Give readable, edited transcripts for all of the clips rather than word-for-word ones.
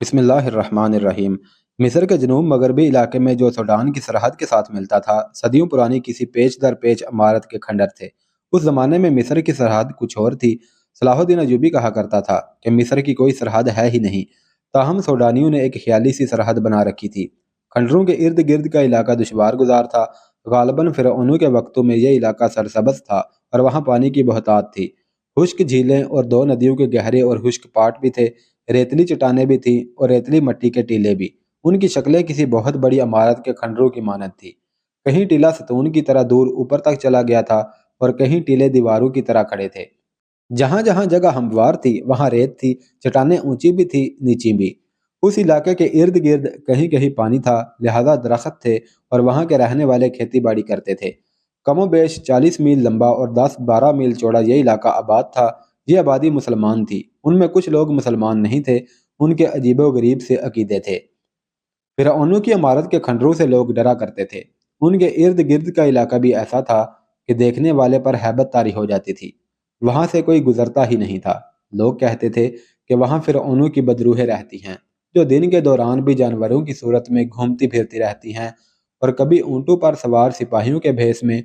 بسم اللہ الرحمن الرحیم۔ مصر کے جنوب مغربی علاقے میں جو سوڈان کی سرحد کے ساتھ ملتا تھا، صدیوں پرانی کسی پیچ در پیچ عمارت کے کھنڈر تھے۔ اس زمانے میں مصر کی سرحد کچھ اور تھی۔ صلاح الدین ایوبی کہا کرتا تھا کہ مصر کی کوئی سرحد ہے ہی نہیں، تاہم سوڈانیوں نے ایک خیالی سی سرحد بنا رکھی تھی۔ کھنڈروں کے ارد گرد کا علاقہ دشوار گزار تھا۔ غالباً فرعونوں کے وقتوں میں یہ علاقہ سرسبز تھا اور وہاں پانی کی بہتات تھی۔ خشک جھیلیں اور دو ندیوں کے گہرے اور خشک پاٹ بھی تھے، ریتلی چٹانیں بھی تھیں اور ریتلی مٹی کے ٹیلے بھی۔ ان کی شکلیں کسی بہت بڑی عمارت کے کھنڈروں کی مانند تھی۔ کہیں ٹیلا ستون کی طرح دور اوپر تک چلا گیا تھا اور کہیں ٹیلے دیواروں کی طرح کھڑے تھے۔ جہاں جہاں جگہ ہموار تھی وہاں ریت تھی، چٹانیں اونچی بھی تھی نیچی بھی۔ اس علاقے کے ارد گرد کہیں کہیں پانی تھا، لہذا درخت تھے اور وہاں کے رہنے والے کھیتی باڑی کرتے تھے۔ کم و بیش 40 میل لمبا اور 10-12 میل چوڑا یہ علاقہ آباد تھا۔ یہ آبادی مسلمان تھی، ان میں کچھ لوگ مسلمان نہیں تھے، ان کے عجیب و غریب سے عقیدے تھے۔ فرعونوں کی عمارت کے کھنڈروں سے لوگ ڈرا کرتے تھے۔ ان کے ارد گرد کا علاقہ بھی ایسا تھا کہ دیکھنے والے پر ہیبت طاری ہو جاتی تھی۔ وہاں سے کوئی گزرتا ہی نہیں تھا۔ لوگ کہتے تھے کہ وہاں فرعونوں کی بدروحیں رہتی ہیں، جو دن کے دوران بھی جانوروں کی صورت میں گھومتی پھرتی رہتی ہیں، اور کبھی اونٹوں پر سوار سپاہیوں کے بھیس میں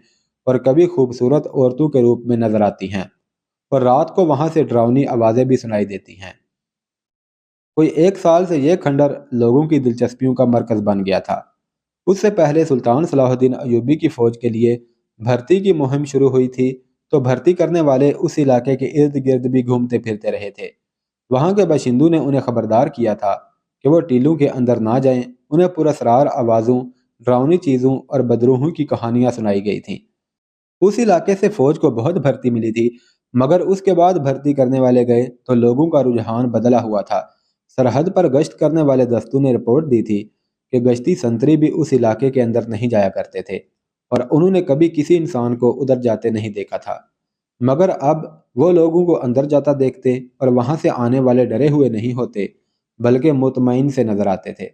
اور کبھی خوبصورت عورتوں کے روپ میں نظر آتی ہیں، اور رات کو وہاں سے ڈراؤنی آوازیں بھی سنائی دیتی ہیں۔ کوئی 1 سال سے یہ کھنڈر لوگوں کی دلچسپیوں کا مرکز بن گیا تھا۔ اس سے پہلے سلطان صلاح الدین ایوبی کی فوج کے لیے بھرتی کی مہم شروع ہوئی تھی، تو بھرتی کرنے والے اس علاقے کے ارد گرد بھی گھومتے پھرتے رہے تھے۔ وہاں کے باشندوں نے انہیں خبردار کیا تھا کہ وہ ٹیلوں کے اندر نہ جائیں۔ انہیں پراسرار آوازوں، ڈراؤنی چیزوں اور بدروحوں کی کہانیاں سنائی گئی تھیں۔ اس علاقے سے فوج کو بہت بھرتی ملی تھی، مگر اس کے بعد بھرتی کرنے والے گئے تو لوگوں کا رجحان بدلا ہوا تھا۔ سرحد پر گشت کرنے والے دستوں نے رپورٹ دی تھی کہ گشتی سنتری بھی اس علاقے کے اندر نہیں جایا کرتے تھے، اور انہوں نے کبھی کسی انسان کو ادھر جاتے نہیں دیکھا تھا۔ مگر اب وہ لوگوں کو اندر جاتا دیکھتے اور وہاں سے آنے والے ڈرے ہوئے نہیں ہوتے، بلکہ مطمئن سے نظر آتے تھے۔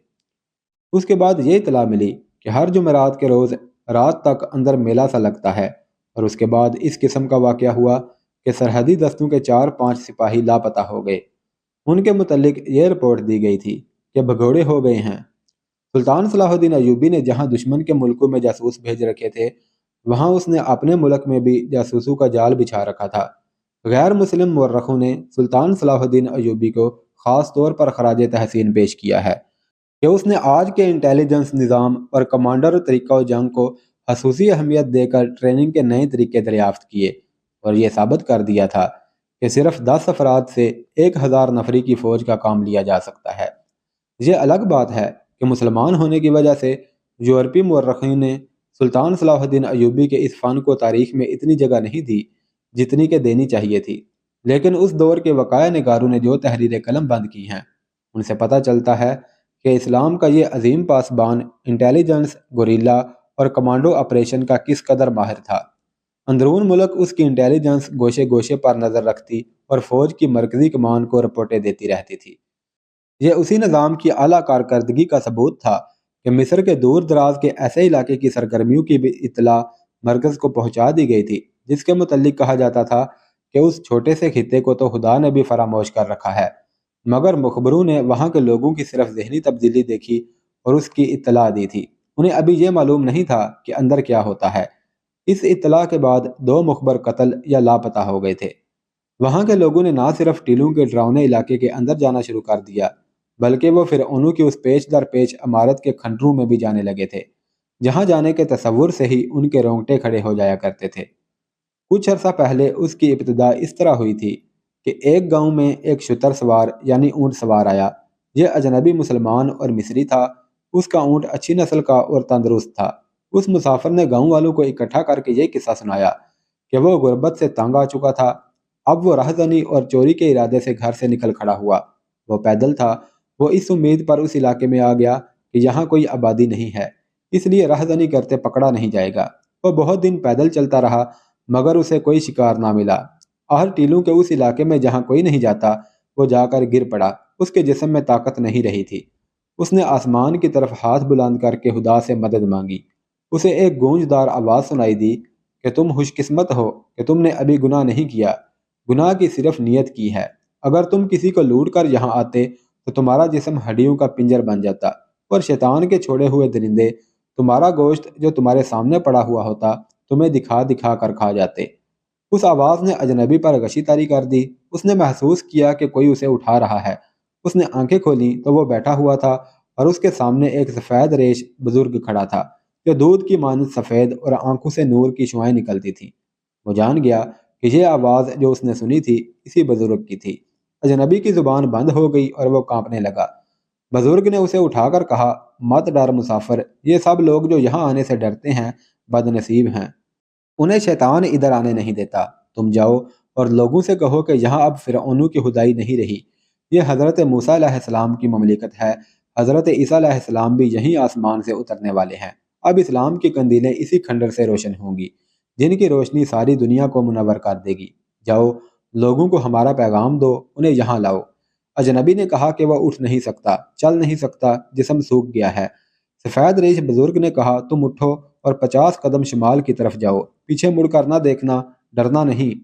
اس کے بعد یہ اطلاع ملی کہ ہر جمعرات کے روز رات تک اندر میلہ سا لگتا ہے، اور اس کے بعد اس قسم کا واقعہ ہوا کہ سرحدی دستوں کے 4-5 سپاہی لاپتہ ہو گئے۔ ان کے متعلق یہ رپورٹ دی گئی تھی کہ بھگوڑے ہو گئے ہیں۔ سلطان صلاح الدین ایوبی نے جہاں دشمن کے ملکوں میں جاسوس بھیج رکھے تھے، وہاں اس نے اپنے ملک میں بھی جاسوسوں کا جال بچھا رکھا تھا۔ غیر مسلم مورخوں نے سلطان صلاح الدین ایوبی کو خاص طور پر خراج تحسین پیش کیا ہے کہ اس نے آج کے انٹیلیجنس نظام اور کمانڈر طریقہ جنگ کو خصوصی اہمیت دے کر ٹریننگ کے نئے طریقے دریافت کیے، اور یہ ثابت کر دیا تھا کہ صرف 10 افراد سے 1000 نفری کی فوج کا کام لیا جا سکتا ہے۔ یہ الگ بات ہے کہ مسلمان ہونے کی وجہ سے یورپی مورخین نے سلطان صلاح الدین ایوبی کے اس فن کو تاریخ میں اتنی جگہ نہیں دی جتنی کہ دینی چاہیے تھی، لیکن اس دور کے وقائع نگاروں نے جو تحریر قلم بند کی ہیں، ان سے پتہ چلتا ہے کہ اسلام کا یہ عظیم پاسبان انٹیلیجنس، گوریلا اور کمانڈو آپریشن کا کس قدر ماہر تھا۔ اندرون ملک اس کی انٹیلیجنس گوشے گوشے پر نظر رکھتی اور فوج کی مرکزی کمان کو رپورٹیں دیتی رہتی تھی۔ یہ اسی نظام کی اعلیٰ کارکردگی کا ثبوت تھا کہ مصر کے دور دراز کے ایسے علاقے کی سرگرمیوں کی بھی اطلاع مرکز کو پہنچا دی گئی تھی، جس کے متعلق کہا جاتا تھا کہ اس چھوٹے سے خطے کو تو خدا نے بھی فراموش کر رکھا ہے، مگر مخبروں نے وہاں کے لوگوں کی صرف ذہنی تبدیلی دیکھی اور اس کی اطلاع دی تھی۔ انہیں ابھی یہ معلوم نہیں تھا کہ اندر کیا ہوتا ہے۔ اس اطلاع کے بعد 2 مخبر قتل یا لاپتہ ہو گئے تھے۔ وہاں کے لوگوں نے نہ صرف ٹیلوں کے ڈراؤنے علاقے کے اندر جانا شروع کر دیا، بلکہ وہ فرعونوں کی اس پیچ در پیچ عمارت کے کھنڈروں میں بھی جانے لگے تھے، جہاں جانے کے تصور سے ہی ان کے رونگٹے کھڑے ہو جایا کرتے تھے۔ کچھ عرصہ پہلے اس کی ابتدا اس طرح ہوئی تھی کہ ایک گاؤں میں ایک شتر سوار یعنی اونٹ سوار آیا۔ یہ اجنبی مسلمان اور مصری تھا۔ اس کا اونٹ اچھی نسل کا اور تندرست تھا۔ اس مسافر نے گاؤں والوں کو اکٹھا کر کے یہ قصہ سنایا کہ وہ غربت سے تنگ آ چکا تھا۔ اب وہ راہزنی اور چوری کے ارادے سے گھر سے نکل کھڑا ہوا۔ وہ پیدل تھا۔ وہ اس امید پر اس علاقے میں آ گیا کہ یہاں کوئی آبادی نہیں ہے، اس لیے راہزنی کرتے پکڑا نہیں جائے گا۔ وہ بہت دن پیدل چلتا رہا، مگر اسے کوئی شکار نہ ملا۔ آخر ٹیلوں کے اس علاقے میں جہاں کوئی نہیں جاتا، وہ جا کر گر پڑا۔ اس کے جسم میں طاقت نہیں رہی تھی۔ اس نے آسمان کی طرف ہاتھ بلند کر کے خدا سے مدد مانگی۔ اسے ایک گونجدار آواز سنائی دی کہ تم خوش قسمت ہو کہ تم نے ابھی گناہ نہیں کیا، گناہ کی صرف نیت کی ہے۔ اگر تم کسی کو لوٹ کر یہاں آتے تو تمہارا جسم ہڈیوں کا پنجر بن جاتا اور شیطان کے چھوڑے ہوئے درندے تمہارا گوشت جو تمہارے سامنے پڑا ہوا ہوتا تمہیں دکھا دکھا کر کھا جاتے۔ اس آواز نے اجنبی پر غشی طاری کر دی۔ اس نے محسوس کیا کہ کوئی اسے اٹھا رہا ہے۔ اس نے آنکھیں کھولیں تو وہ بیٹھا ہوا تھا اور اس کے سامنے ایک سفید ریش بزرگ کھڑا تھا جو دودھ کی مانند سفید اور آنکھوں سے نور کی شعاعیں نکلتی تھیں۔ وہ جان گیا کہ یہ آواز جو اس نے سنی تھی اسی بزرگ کی تھی۔ اجنبی کی زبان بند ہو گئی اور وہ کانپنے لگا۔ بزرگ نے اسے اٹھا کر کہا، مت ڈر مسافر، یہ سب لوگ جو یہاں آنے سے ڈرتے ہیں بد نصیب ہیں، انہیں شیطان ادھر آنے نہیں دیتا۔ تم جاؤ اور لوگوں سے کہو کہ یہاں اب فرعونوں کی خدائی نہیں رہی، یہ حضرت موسیٰ علیہ السلام کی مملکت ہے۔ حضرت عیسیٰ علیہ السلام بھی یہیں آسمان سے اترنے والے ہیں۔ اب اسلام کی قندیلیں اسی کھنڈر سے روشن ہوں گی جن کی روشنی ساری دنیا کو منور کر دے گی۔ جاؤ لوگوں کو ہمارا پیغام دو، انہیں یہاں لاؤ۔ اجنبی نے کہا کہ وہ اٹھ نہیں سکتا، چل نہیں سکتا، جسم سوکھ گیا ہے۔ سفید ریش بزرگ نے کہا، تم اٹھو اور 50 قدم شمال کی طرف جاؤ، پیچھے مڑ کر نہ دیکھنا، ڈرنا نہیں،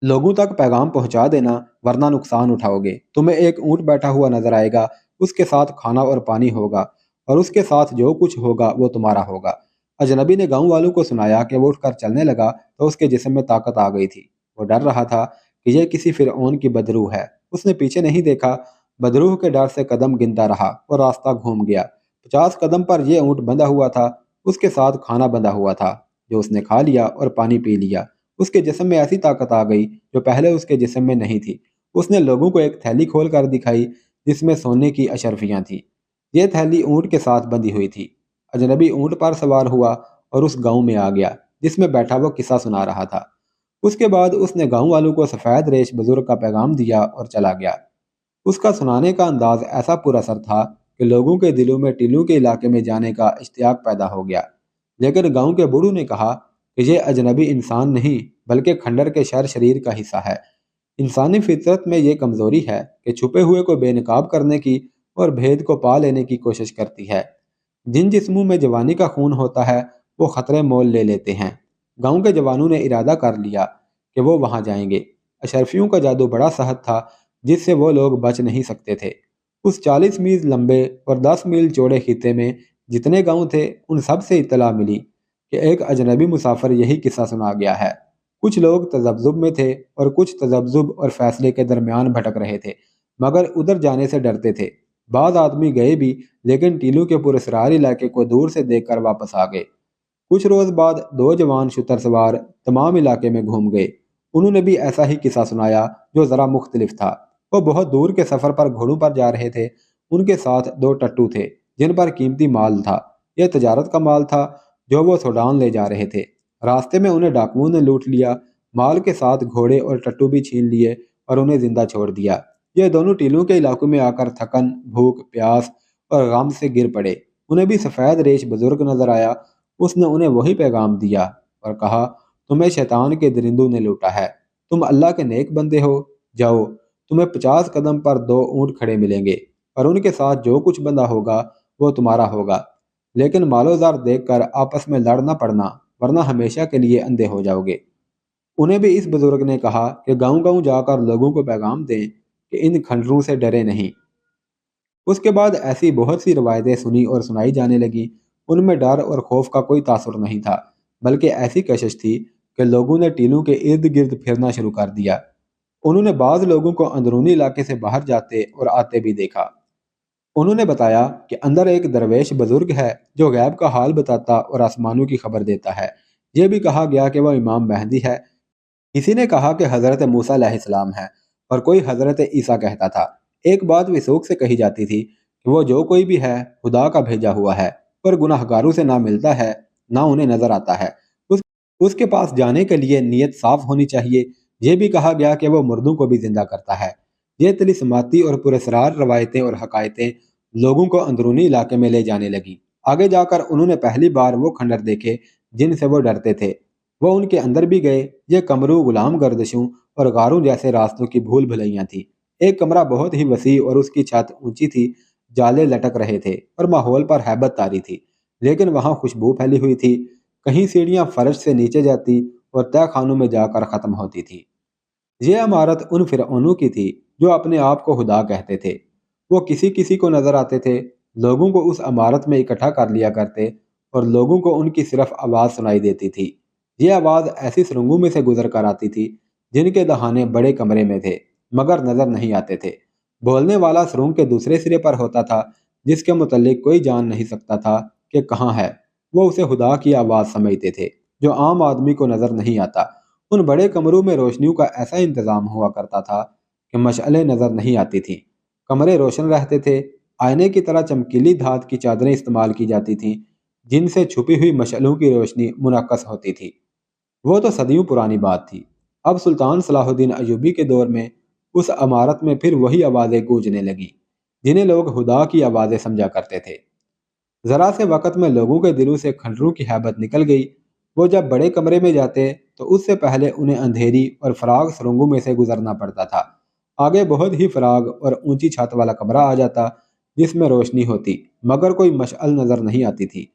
لوگوں تک پیغام پہنچا دینا ورنہ نقصان اٹھاؤ گے۔ تمہیں ایک اونٹ بیٹھا ہوا نظر آئے گا، اس کے ساتھ کھانا اور پانی ہوگا اور اس کے ساتھ جو کچھ ہوگا وہ تمہارا ہوگا۔ اجنبی نے گاؤں والوں کو سنایا کہ وہ اٹھ کر چلنے لگا تو اس کے جسم میں طاقت آ گئی تھی۔ وہ ڈر رہا تھا کہ یہ کسی فرعون کی بدروح ہے۔ اس نے پیچھے نہیں دیکھا، بدروح کے ڈر سے قدم گنتا رہا اور راستہ گھوم گیا۔ 50 قدم پر یہ اونٹ بندھا ہوا تھا، اس کے ساتھ کھانا بندھا ہوا تھا جو اس نے کھا لیا اور پانی پی لیا۔ اس کے جسم میں ایسی طاقت آ گئی جو پہلے اس کے جسم میں نہیں تھی۔ اس نے لوگوں کو ایک تھیلی کھول کر دکھائی جس میں سونے کی اشرفیاں تھیں۔ یہ تھیلی اونٹ کے ساتھ بندھی ہوئی تھی۔ اجنبی اونٹ پر سوار ہوا اور اس گاؤں میں آ گیا جس میں بیٹھا وہ قصہ سنا رہا تھا۔ اس کے بعد اس نے گاؤں والوں کو سفید ریش بزرگ کا پیغام دیا اور چلا گیا۔ اس کا سنانے کا انداز ایسا پر اثر تھا کہ لوگوں کے دلوں میں ٹیلوں کے علاقے میں جانے کا اشتیاق پیدا ہو گیا۔ لیکن گاؤں کے بوڑھوں نے کہا کہ یہ اجنبی انسان نہیں بلکہ کھنڈر کے شر شریر کا حصہ ہے۔ انسانی فطرت میں یہ کمزوری ہے کہ چھپے ہوئے کو بے نقاب کرنے کی اور بھید کو پا لینے کی کوشش کرتی ہے۔ جن جسموں میں جوانی کا خون ہوتا ہے وہ خطرے مول لے لیتے ہیں۔ گاؤں کے جوانوں نے ارادہ کر لیا کہ وہ وہاں جائیں گے۔ اشرفیوں کا جادو بڑا سخت تھا جس سے وہ لوگ بچ نہیں سکتے تھے۔ اس 40 میل لمبے اور 10 میل چوڑے خطے میں جتنے گاؤں تھے ان سب سے اطلاع ملی کہ ایک اجنبی مسافر یہی قصہ سنا گیا ہے۔ کچھ لوگ تذبذب میں تھے اور کچھ تذبذب اور فیصلے کے درمیان بھٹک رہے تھے مگر ادھر جانے سے ڈرتے تھے۔ بعض آدمی گئے بھی لیکن ٹیلوں کے پراسرار علاقے کو دور سے دیکھ کر واپس آ گئے۔ کچھ روز بعد 2 جوان شتر سوار تمام علاقے میں گھوم گئے۔ انہوں نے بھی ایسا ہی قصہ سنایا جو ذرا مختلف تھا۔ وہ بہت دور کے سفر پر گھوڑوں پر جا رہے تھے۔ ان کے ساتھ 2 ٹٹو تھے جن پر قیمتی مال تھا۔ یہ تجارت کا مال تھا جو وہ سوڈان لے جا رہے تھے۔ راستے میں انہیں ڈاکوؤں نے لوٹ لیا، مال کے ساتھ گھوڑے اور ٹٹو بھی چھین لیے اور انہیں زندہ چھوڑ دیا۔ یہ دونوں ٹیلوں کے علاقوں میں آ کر تھکن، بھوک، پیاس اور غم سے گر پڑے۔ انہیں بھی سفید ریش بزرگ نظر آیا۔ اس نے انہیں وہی پیغام دیا اور کہا، تمہیں شیطان کے درندوں نے لوٹا ہے، تم اللہ کے نیک بندے ہو، جاؤ، تمہیں 50 قدم پر 2 اونٹ کھڑے ملیں گے اور ان کے ساتھ جو کچھ بندہ ہوگا وہ تمہارا ہوگا، لیکن مال و زر دیکھ کر آپس میں لڑ نہ پڑنا ورنہ ہمیشہ کے لیے اندھے ہو جاؤ گے۔ انہیں بھی اس بزرگ نے کہا کہ گاؤں گاؤں جا کر لوگوں کو پیغام دیں کہ ان کھنڈروں سے ڈرے نہیں۔ اس کے بعد ایسی بہت سی روایتیں سنی اور سنائی جانے لگیں۔ ان میں ڈر اور خوف کا کوئی تاثر نہیں تھا بلکہ ایسی کشش تھی کہ لوگوں نے ٹیلوں کے ارد گرد پھرنا شروع کر دیا۔ انہوں نے بعض لوگوں کو اندرونی علاقے سے باہر جاتے اور آتے بھی دیکھا۔ انہوں نے بتایا کہ اندر ایک درویش بزرگ ہے جو غیب کا حال بتاتا اور آسمانوں کی خبر دیتا ہے۔ یہ بھی کہا گیا کہ وہ امام مہدی ہے۔ کسی نے کہا کہ حضرت موسیٰ علیہ السلام ہے اور کوئی حضرت عیسیٰ کہتا تھا۔ ایک بات وثوق سے کہی جاتی تھی کہ وہ جو کوئی بھی ہے خدا کا بھیجا ہوا ہے اور گناہ گاروں سے نہ ملتا ہے نہ انہیں نظر آتا ہے۔ اس کے پاس جانے کے لیے نیت صاف ہونی چاہیے۔ یہ بھی کہا گیا کہ وہ مردوں کو بھی زندہ کرتا ہے۔ یہ طلسماتی اور پراسرار روایتیں اور حقائقیں لوگوں کو اندرونی علاقے میں لے جانے لگی۔ آگے جا کر انہوں نے پہلی بار وہ کھنڈر دیکھے جن سے وہ ڈرتے تھے۔ وہ ان کے اندر بھی گئے۔ یہ کمروں، غلام گردشوں اور غاروں جیسے راستوں کی بھول بھلیاں تھیں۔ ایک کمرہ بہت ہی وسیع اور اس کی چھت اونچی تھی، جالے لٹک رہے تھے اور ماحول پر ہیبت طاری تھی، لیکن وہاں خوشبو پھیلی ہوئی تھی۔ کہیں سیڑھیاں فرش سے نیچے جاتی اور تہہ خانوں میں جا کر ختم ہوتی تھی۔ یہ عمارت ان فرعونوں کی تھی جو اپنے آپ کو خدا کہتے تھے۔ وہ کسی کسی کو نظر آتے تھے، لوگوں کو اس عمارت میں اکٹھا کر لیا کرتے اور لوگوں کو ان کی صرف آواز سنائی دیتی تھی۔ یہ آواز ایسی سرنگوں میں سے گزر کر آتی تھی جن کے دہانے بڑے کمرے میں تھے مگر نظر نہیں آتے تھے۔ بولنے والا سرنگ کے دوسرے سرے پر ہوتا تھا، جس کے متعلق کوئی جان نہیں سکتا تھا کہ کہاں ہے۔ وہ اسے خدا کی آواز سمجھتے تھے جو عام آدمی کو نظر نہیں آتا۔ ان بڑے کمروں میں روشنیوں کا ایسا انتظام ہوا کرتا تھا کہ مشعلیں نظر نہیں آتی تھیں۔ کمرے روشن رہتے تھے، آئینے کی طرح چمکیلی دھات کی چادریں استعمال کی جاتی تھیں جن سے چھپی ہوئی مشعلوں کی روشنی منعکس ہوتی تھی۔ وہ تو صدیوں پرانی بات تھی۔ اب سلطان صلاح الدین ایوبی کے دور میں اس عمارت میں پھر وہی آوازیں گونجنے لگیں جنہیں لوگ خدا کی آوازیں سمجھا کرتے تھے۔ ذرا سے وقت میں لوگوں کے دلوں سے کھنڈروں کی ہیبت نکل گئی۔ وہ جب بڑے کمرے میں جاتے تو اس سے پہلے انہیں اندھیری اور فراغ سرنگوں میں سے گزرنا پڑتا تھا۔ آگے بہت ہی فراغ اور اونچی چھت والا کمرہ آ جاتا جس میں روشنی ہوتی مگر کوئی مشعل نظر نہیں آتی تھی۔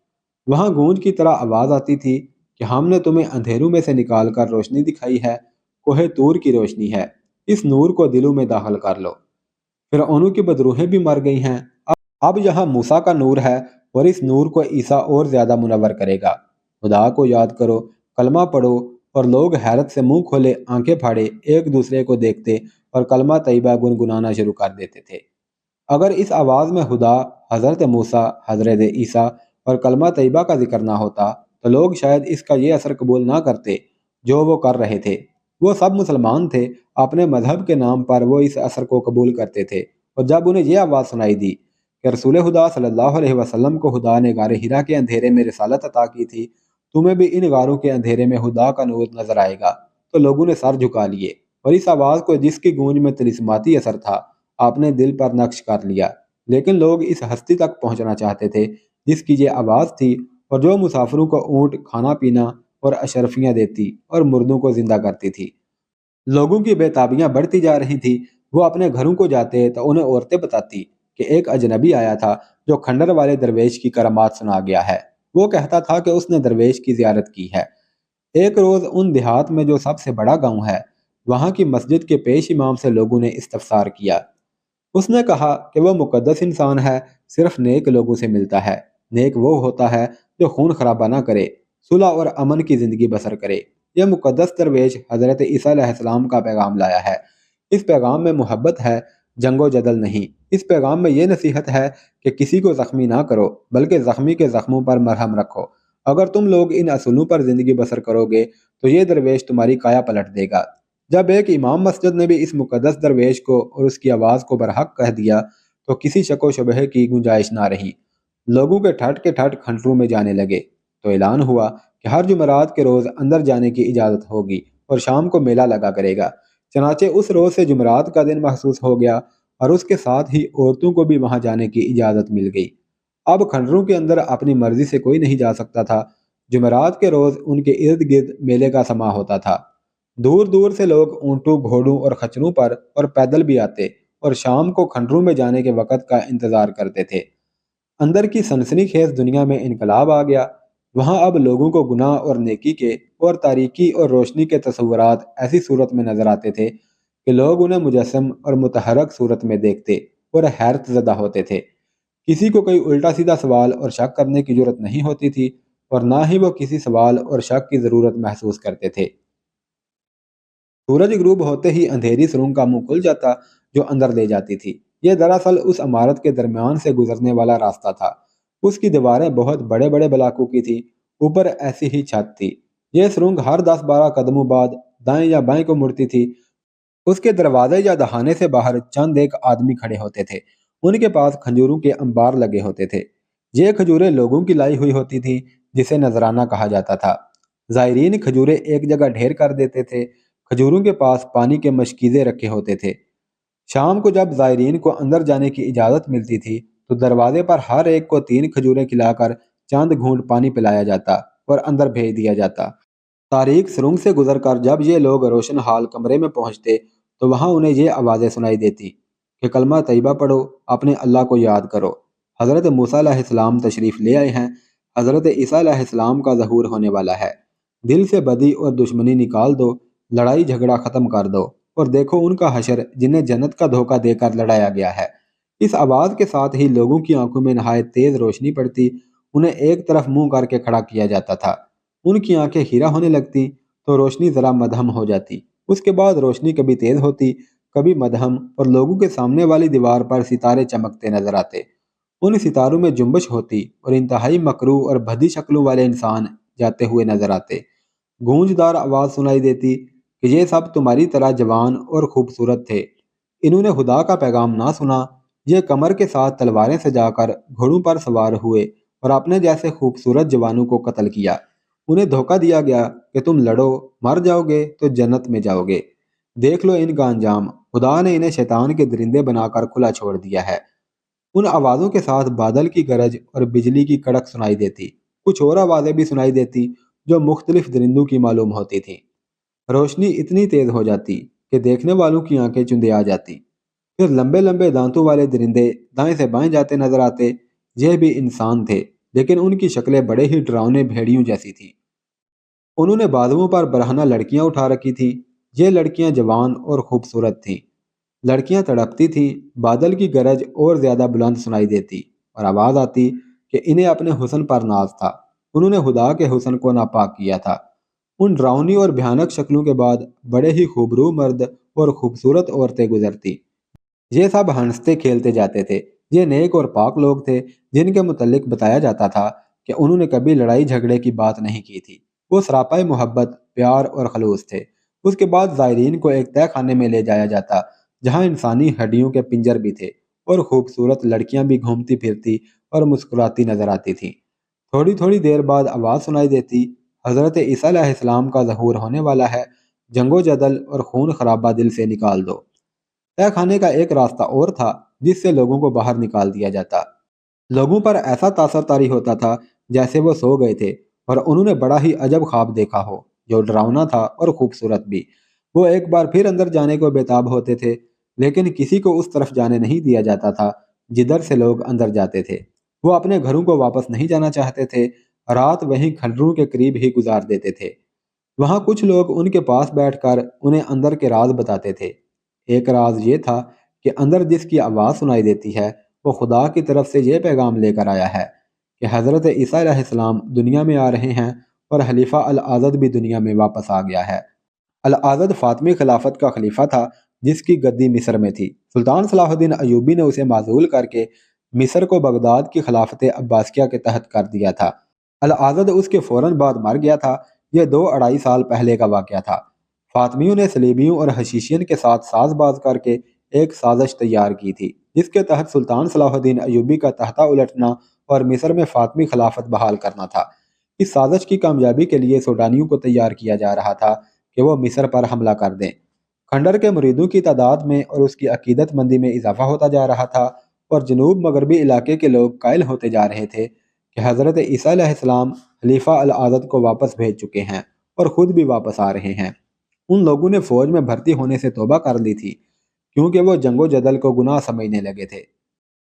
وہاں گونج کی طرح آواز آتی تھی کہ ہم نے تمہیں اندھیروں میں سے نکال کر روشنی دکھائی ہے، کوہ طور کی روشنی ہے، اس نور کو دلوں میں داخل کر لو۔ فرعونوں کی بدروہیں بھی مر گئی ہیں، اب یہاں موسیٰ کا نور ہے اور اس نور کو عیسیٰ اور زیادہ منور کرے گا۔ خدا کو یاد کرو، کلمہ پڑھو۔ اور لوگ حیرت سے منہ کھولے آنکھیں پھاڑے ایک دوسرے کو دیکھتے اور کلمہ طیبہ گنگنانا شروع کر دیتے تھے۔ اگر اس آواز میں خدا، حضرت موسیٰ، حضرت عیسیٰ اور کلمہ طیبہ کا ذکر نہ ہوتا تو لوگ شاید اس کا یہ اثر قبول نہ کرتے جو وہ کر رہے تھے۔ وہ سب مسلمان تھے، اپنے مذہب کے نام پر وہ اس اثر کو قبول کرتے تھے، اور جب انہیں یہ آواز سنائی دی کہ رسول خدا صلی اللہ علیہ وسلم کو خدا نے غار حرا کے اندھیرے میں رسالت عطا کی تھی، تمہیں بھی ان غاروں کے اندھیرے میں خدا کا نور نظر آئے گا، تو لوگوں نے سر جھکا لیے اور اس آواز کو جس کی گونج میں طلسماتی اثر تھا اپنے دل پر نقش کر لیا۔ لیکن لوگ اس ہستی تک پہنچنا چاہتے تھے جس کی یہ آواز تھی اور جو مسافروں کو اونٹ، کھانا پینا اور اشرفیاں دیتی اور مردوں کو زندہ کرتی تھی۔ لوگوں کی بے تابیاں بڑھتی جا رہی تھی۔ وہ اپنے گھروں کو جاتے تو انہیں عورتیں بتاتی کہ ایک اجنبی آیا تھا جو کھنڈر والے درویش کی کرامات سنا گیا ہے۔ وہ کہتا تھا کہ اس نے درویش کی زیارت کی ہے۔ ایک روز ان دیہات میں جو سب سے بڑا گاؤں ہے، وہاں کی مسجد کے پیش امام سے لوگوں نے استفسار کیا۔ اس نے کہا کہ وہ مقدس انسان ہے، صرف نیک لوگوں سے ملتا ہے۔ نیک وہ ہوتا ہے جو خون خرابہ نہ کرے، صلح اور امن کی زندگی بسر کرے۔ یہ مقدس درویش حضرت عیسیٰ علیہ السلام کا پیغام لایا ہے۔ اس پیغام میں محبت ہے، جنگ و جدل نہیں۔ اس پیغام میں یہ نصیحت ہے کہ کسی کو زخمی نہ کرو بلکہ زخمی کے زخموں پر مرہم رکھو۔ اگر تم لوگ ان اصولوں پر زندگی بسر کرو گے تو یہ درویش تمہاری کایا پلٹ دے گا۔ جب ایک امام مسجد نے بھی اس مقدس درویش کو اور اس کی آواز کو برحق کہہ دیا تو کسی شک و شبہ کی گنجائش نہ رہی۔ لوگوں کے ٹھٹ کھنڈروں میں جانے لگے تو اعلان ہوا کہ ہر جمعرات کے روز اندر جانے کی اجازت ہوگی اور شام کو میلہ لگا کرے گا۔ چنانچہ اس روز سے جمعرات کا دن محسوس ہو گیا اور اس کے ساتھ ہی عورتوں کو بھی وہاں جانے کی اجازت مل گئی۔ اب کھنڈروں کے اندر اپنی مرضی سے کوئی نہیں جا سکتا تھا۔ جمعرات کے روز ان کے ارد گرد میلے کا سماں ہوتا تھا۔ دور دور سے لوگ اونٹوں، گھوڑوں اور خچروں پر اور پیدل بھی آتے اور شام کو کھنڈروں میں جانے کے وقت کا انتظار کرتے تھے۔ اندر کی سنسنی خیز دنیا میں انقلاب آ گیا۔ وہاں اب لوگوں کو گناہ اور نیکی کے اور تاریکی اور روشنی کے تصورات ایسی صورت میں نظر آتے تھے کہ لوگ انہیں مجسم اور متحرک صورت میں دیکھتے اور حیرت زدہ ہوتے تھے۔ کسی کو کوئی الٹا سیدھا سوال اور شک کرنے کی ضرورت نہیں ہوتی تھی اور نہ ہی وہ کسی سوال اور شک کی ضرورت محسوس کرتے تھے۔ سورج غروب ہوتے ہی اندھیری سرنگ کا منہ کھل جاتا جو اندر لے جاتی تھی۔ یہ دراصل اس عمارت کے درمیان سے گزرنے والا راستہ تھا۔ اس کی دیواریں بہت بڑے بڑے بلاکوں کی تھی، اوپر ایسی ہی چھت تھی۔ یہ سرنگ ہر 10-12 قدموں بعد دائیں یا بائیں کو مڑتی تھی۔ اس کے دروازے یا دہانے سے باہر چند ایک آدمی کھڑے ہوتے تھے۔ ان کے پاس کھجوروں کے انبار لگے ہوتے تھے۔ یہ کھجوریں لوگوں کی لائی ہوئی ہوتی تھیں جسے نذرانہ کہا جاتا تھا۔ زائرین کھجوریں ایک جگہ ڈھیر کر دیتے تھے۔ کھجوروں کے پاس پانی کے مشکیزے رکھے ہوتے تھے۔ شام کو جب زائرین کو اندر جانے کی اجازت ملتی تھی تو دروازے پر ہر ایک کو 3 کھجوریں کھلا کر چند گھونٹ پانی پلایا جاتا اور اندر بھیج دیا جاتا۔ تاریک سرنگ سے گزر کر جب یہ لوگ روشن حال کمرے میں پہنچتے تو وہاں انہیں یہ آوازیں سنائی دیتی کہ کلمہ طیبہ پڑھو، اپنے اللہ کو یاد کرو، حضرت موسیٰ علیہ السلام تشریف لے آئے ہیں، حضرت عیسیٰ علیہ السلام کا ظہور ہونے والا ہے، دل سے بدی اور دشمنی نکال دو، لڑائی جھگڑا ختم کر دو اور دیکھو ان کا حشر جنہیں جنت کا دھوکہ دے کر لڑایا گیا ہے۔ اس آواز کے ساتھ ہی لوگوں کی آنکھوں میں نہایت تیز روشنی پڑتی، انہیں ایک طرف منہ کر کے کھڑا کیا جاتا تھا۔ ان کی آنکھیں ہیرا ہونے لگتی تو روشنی ذرا مدھم ہو جاتی، اس کے بعد روشنی کبھی تیز ہوتی، کبھی مدھم، اور لوگوں کے سامنے والی دیوار پر ستارے چمکتے نظر آتے۔ ان ستاروں میں جنبش ہوتی اور انتہائی مکروہ اور بھدی شکلوں والے انسان جاتے ہوئے نظر آتے۔ گونجدار آواز سنائی دیتی کہ یہ سب تمہاری طرح جوان اور خوبصورت تھے، انہوں نے خدا کا پیغام نہ سنا، یہ کمر کے ساتھ تلواریں سجا کر گھوڑوں پر سوار ہوئے اور اپنے جیسے خوبصورت جوانوں کو قتل کیا۔ انہیں دھوکہ دیا گیا کہ تم لڑو، مر جاؤ گے تو جنت میں جاؤ گے، دیکھ لو ان کا انجام، خدا نے انہیں شیطان کے درندے بنا کر کھلا چھوڑ دیا ہے۔ ان آوازوں کے ساتھ بادل کی گرج اور بجلی کی کڑک سنائی دیتی، کچھ اور آوازیں بھی سنائی دیتی جو مختلف درندوں کی معلوم ہوتی تھیں۔ روشنی اتنی تیز ہو جاتی کہ دیکھنے والوں کی آنکھیں چندے آ جاتی، پھر لمبے لمبے دانتوں والے درندے دائیں سے بائیں جاتے نظر آتے، یہ بھی انسان تھے لیکن ان کی شکلیں بڑے ہی ڈراؤنے بھیڑیوں جیسی تھیں۔ انہوں نے بازوؤں پر برہنہ لڑکیاں اٹھا رکھی تھیں، یہ لڑکیاں جوان اور خوبصورت تھیں، لڑکیاں تڑپتی تھیں، بادل کی گرج اور زیادہ بلند سنائی دیتی اور آواز آتی کہ انہیں اپنے حسن پر ناز تھا، انہوں نے خدا کے حسن کو ناپاک کیا تھا۔ ان ڈراؤنی اور بھیانک شکلوں کے بعد بڑے ہی خوبرو مرد اور خوبصورت عورتیں گزرتی، یہ سب ہنستے کھیلتے جاتے تھے، یہ نیک اور پاک لوگ تھے جن کے متعلق بتایا جاتا تھا کہ انہوں نے کبھی لڑائی جھگڑے کی بات نہیں کی تھی، وہ سراپائے محبت، پیار اور خلوص تھے۔ اس کے بعد زائرین کو ایک تہہ خانے میں لے جایا جاتا جہاں انسانی ہڈیوں کے پنجر بھی تھے اور خوبصورت لڑکیاں بھی گھومتی پھرتی اور مسکراتی نظر آتی تھیں۔ تھوڑی تھوڑی دیر بعد آواز سنائی دیتی، حضرت عیسیٰ علیہ السلام کا ظہور ہونے والا ہے، جنگ و جدل اور خون خرابہ دل سے نکال دو۔ تہہ خانے کا ایک راستہ اور تھا جس سے لوگوں کو باہر نکال دیا جاتا، لوگوں پر ایسا تاثر طاری ہوتا تھا جیسے وہ سو گئے تھے اور انہوں نے بڑا ہی عجب خواب دیکھا ہو جو ڈراؤنا تھا اور خوبصورت بھی۔ وہ ایک بار پھر اندر جانے کو بےتاب ہوتے تھے لیکن کسی کو اس طرف جانے نہیں دیا جاتا تھا جدھر سے لوگ اندر جاتے تھے۔ وہ اپنے گھروں کو واپس نہیں جانا چاہتے تھے، رات وہیں کھنڈروں کے قریب ہی گزار دیتے تھے۔ وہاں کچھ لوگ ان کے پاس بیٹھ کر انہیں اندر کے راز بتاتے تھے۔ ایک راز یہ تھا کہ اندر جس کی آواز سنائی دیتی ہے وہ خدا کی طرف سے یہ پیغام لے کر آیا ہے کہ حضرت عیسیٰ علیہ السلام دنیا میں آ رہے ہیں اور خلیفہ العاضد بھی دنیا میں واپس آ گیا ہے۔ العاضد فاطمی خلافت کا خلیفہ تھا جس کی گدی مصر میں تھی۔ سلطان صلاح الدین ایوبی نے اسے معزول کر کے مصر کو بغداد کی خلافت عباسیہ کے تحت کر دیا تھا۔ العاضد اس کے فوراً بعد مر گیا تھا، یہ 2-2.5 سال پہلے کا واقعہ تھا۔ فاطمیوں نے صلیبیوں اور حشیشین کے ساتھ ساز باز کر کے ایک سازش تیار کی تھی جس کے تحت سلطان صلاح الدین ایوبی کا تختہ الٹنا اور مصر میں فاطمی خلافت بحال کرنا تھا۔ اس سازش کی کامیابی کے لیے سوڈانیوں کو تیار کیا جا رہا تھا کہ وہ مصر پر حملہ کر دیں۔ کھنڈر کے مریدوں کی تعداد میں اور اس کی عقیدت مندی میں اضافہ ہوتا جا رہا تھا اور جنوب مغربی علاقے کے لوگ قائل ہوتے جا رہے تھے کہ حضرت عیسیٰ علیہ السلام خلیفہ العاضد کو واپس بھیج چکے ہیں اور خود بھی واپس آ رہے ہیں۔ ان لوگوں نے فوج میں بھرتی ہونے سے توبہ کر لی تھی کیونکہ وہ جنگ و جدل کو گناہ سمجھنے لگے تھے۔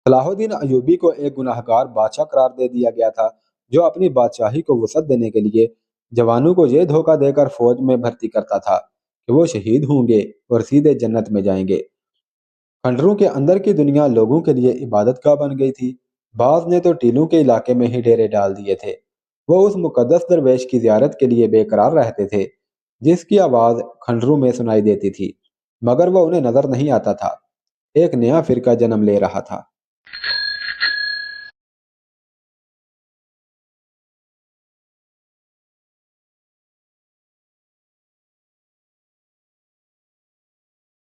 صلاح الدین ایوبی کو ایک گناہ گار بادشاہ قرار دے دیا گیا تھا جو اپنی بادشاہی کو وسعت دینے کے لیے جوانوں کو یہ دھوکہ دے کر فوج میں بھرتی کرتا تھا کہ وہ شہید ہوں گے اور سیدھے جنت میں جائیں گے۔ کھنڈروں کے اندر کی دنیا لوگوں کے لیے عبادت گاہ بن گئی تھی، بعض نے تو ٹیلوں کے علاقے میں ہی ڈیرے ڈال دیے تھے۔ وہ اس مقدس درویش کی زیارت کے لیے بے قرار رہتے تھے جس کی آواز کھنڈروں میں سنائی دیتی تھی، مگر وہ انہیں نظر نہیں آتا تھا۔ ایک نیا فرقہ جنم لے رہا تھا۔